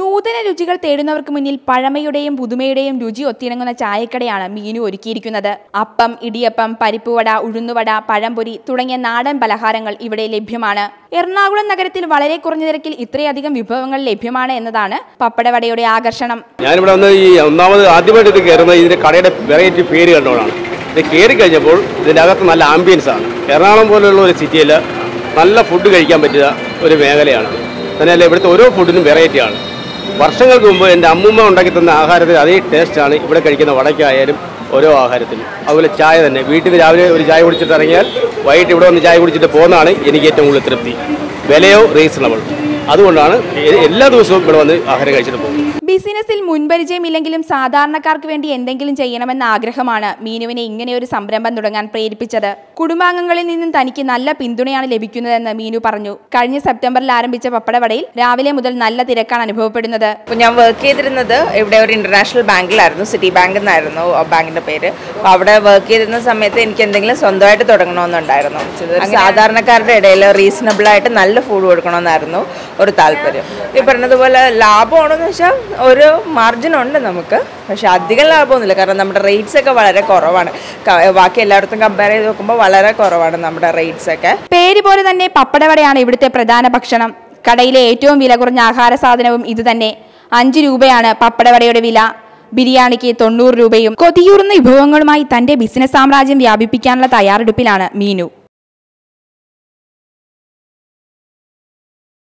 നൂതന രുചികൾ തേടുന്നവർക്ക് മുന്നിൽ പഴമയുടെയും പുതുമയുടെയും രുചി ഒത്തിണങ്ങുന്ന ചായക്കടയാണ് മീനു ഒരുക്കിയിരിക്കുന്നത്. അപ്പം, ഇടിയപ്പം, പരിപ്പുവട, ഉഴുന്നുവട, പഴംപൊരി തുടങ്ങിയ നാടൻ പലഹാരങ്ങൾ ഇവിടെ ലഭ്യമാണ്. എറണാകുളം നഗരത്തിൽ വളരെ കുറഞ്ഞ നിരക്കിൽ ഇത്രയധികം വിഭവങ്ങൾ ലഭ്യമാണ് എന്നതാണ് പപ്പടവടയുടെ ആകർഷണം. ഞാനിവിടെ വന്ന് ഈ ഒന്നാമത് ആദ്യമായിട്ട് ഇത് കയറുന്നത് ഇതിന്റെ കടയുടെ വെറൈറ്റി പേര് കണ്ടുകൊണ്ടാണ്. ഇത് കയറി കഴിഞ്ഞപ്പോൾ ഇതിൻ്റെ അകത്ത് നല്ല ആംബിയൻസ് ആണ്. എറണാകുളം പോലുള്ള ഒരു സിറ്റിയിൽ നല്ല ഫുഡ് കഴിക്കാൻ പറ്റിയ ഒരു മേഖലയാണ്. തന്നെയല്ല ഇവിടുത്തെ ഓരോ ഫുഡിനും വെറൈറ്റിയാണ്. വർഷങ്ങൾക്ക് മുമ്പ് എൻ്റെ അമ്മൂമ്മ ഉണ്ടാക്കി തന്ന ആഹാരത്തിൽ അതേ ടേസ്റ്റാണ് ഇവിടെ കഴിക്കുന്ന വടക്കായാലും ഓരോ ആഹാരത്തിലും. അതുപോലെ ചായ തന്നെ വീട്ടിൽ നിന്ന് രാവിലെ ഒരു ചായ കുടിച്ചിട്ട് ഇറങ്ങിയാൽ വൈകിട്ട് ഇവിടെ വന്ന് ചായ കുടിച്ചിട്ട് പോകുന്നതാണ് എനിക്ക് ഏറ്റവും കൂടുതൽ തൃപ്തി. വിലയോ റീസണബിൾ. അതുകൊണ്ടാണ് എല്ലാ ദിവസവും ഇവിടെ വന്ന് ആഹാരം കഴിച്ചിട്ട് പോകുന്നത്. ബിസിനസ്സിൽ മുൻപരിചയമില്ലെങ്കിലും സാധാരണക്കാർക്ക് വേണ്ടി എന്തെങ്കിലും ചെയ്യണമെന്ന ആഗ്രഹമാണ് മീനുവിനെ ഇങ്ങനെയൊരു സംരംഭം തുടങ്ങാൻ പ്രേരിപ്പിച്ചത്. കുടുംബാംഗങ്ങളിൽ നിന്നും തനിക്ക് നല്ല പിന്തുണയാണ് ലഭിക്കുന്നതെന്ന് മീനു പറഞ്ഞു. കഴിഞ്ഞ സെപ്റ്റംബറിൽ ആരംഭിച്ച പപ്പടവടയിൽ രാവിലെ മുതൽ നല്ല തിരക്കാണ് അനുഭവപ്പെടുന്നത്. ഞാൻ വർക്ക് ചെയ്തിരുന്നത് ഇവിടെ ഒരു ഇന്റർനാഷണൽ ബാങ്കിലായിരുന്നു, സിറ്റി ബാങ്ക് എന്നായിരുന്നു ബാങ്കിന്റെ പേര്. അപ്പോൾ അവിടെ വർക്ക് ചെയ്തിരുന്ന സമയത്ത് എനിക്ക് എന്തെങ്കിലും സ്വന്തമായിട്ട് തുടങ്ങണമെന്നുണ്ടായിരുന്നു. സാധാരണക്കാരുടെ ഇടയിൽ റീസണബിൾ ആയിട്ട് നല്ല ഫുഡ് കൊടുക്കണമെന്നായിരുന്നു ഒരു താല്പര്യം. ഈ പറഞ്ഞതുപോലെ ലാഭമാണെന്ന് വെച്ചാൽ ഒരു മാർജിൻ ഉണ്ട് നമുക്ക്, പക്ഷെ അധികം ലാഭമൊന്നുമില്ല. കാരണം നമ്മുടെ റേറ്റ്സ് ഒക്കെ വളരെ കുറവാണ്. ബാക്കി എല്ലായിടത്തും കമ്പയർ ചെയ്ത് നോക്കുമ്പോൾ വളരെ കുറവാണ് നമ്മുടെ റേറ്റ്സ് ഒക്കെ. പേര് പോലെ തന്നെ പപ്പടവടയാണ് ഇവിടുത്തെ പ്രധാന ഭക്ഷണം. കടയിലെ ഏറ്റവും വില കുറഞ്ഞ ആഹാര സാധനവും ഇത് തന്നെ. 5 രൂപയാണ് പപ്പടവടയുടെ വില. ബിരിയാണിക്ക് 90 രൂപയും. കൊതിയൂറുന്ന വിഭവങ്ങളുമായി തന്റെ ബിസിനസ് സാമ്രാജ്യം വ്യാപിപ്പിക്കാനുള്ള തയ്യാറെടുപ്പിലാണ് മീനു.